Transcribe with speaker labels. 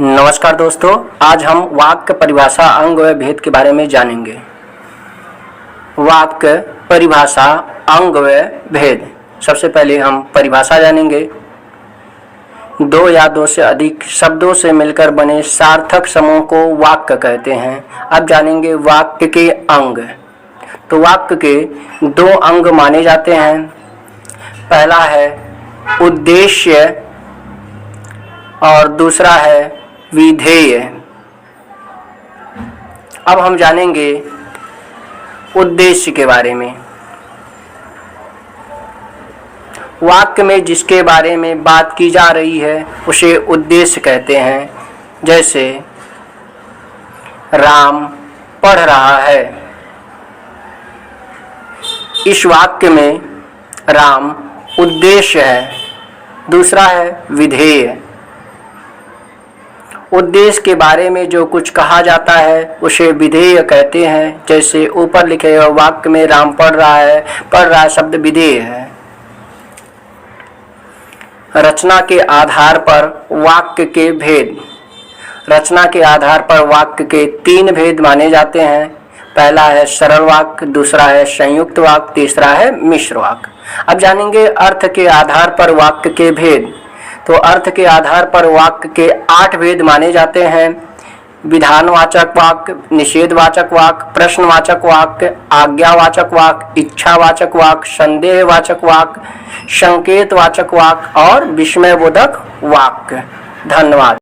Speaker 1: नमस्कार दोस्तों, आज हम वाक्य परिभाषा अंग व भेद के बारे में जानेंगे। वाक्य परिभाषा अंग व भेद। सबसे पहले हम परिभाषा जानेंगे। दो या दो से अधिक शब्दों से मिलकर बने सार्थक समूह को वाक्य कहते हैं। अब जानेंगे वाक्य के अंग। तो वाक्य के दो अंग माने जाते हैं। पहला है उद्देश्य और दूसरा है विधेय। अब हम जानेंगे उद्देश्य के बारे में। वाक्य में जिसके बारे में बात की जा रही है उसे उद्देश्य कहते हैं। जैसे राम पढ़ रहा है। इस वाक्य में राम उद्देश्य है। दूसरा है विधेय। उद्देश्य के बारे में जो कुछ कहा जाता है उसे विधेय कहते हैं। जैसे ऊपर लिखे हुए वाक्य में राम पढ़ रहा है शब्द विधेय है। रचना के आधार पर वाक्य के भेद। रचना के आधार पर वाक्य के तीन भेद माने जाते हैं। पहला है सरल वाक्य, दूसरा है संयुक्त वाक्य, तीसरा है मिश्र वाक्य। अब जानेंगे अर्थ के आधार पर वाक्य के भेद। तो अर्थ के आधार पर वाक्य के 8 भेद माने जाते हैं। विधानवाचक वाक्य, निषेधवाचक वाक्य, प्रश्नवाचक वाक्य, आज्ञावाचक वाक्य, इच्छावाचक वाक्य, संदेहवाचक वाक्य, संकेतवाचक वाक्य और विस्मयबोधक वाक्य। धन्यवाद।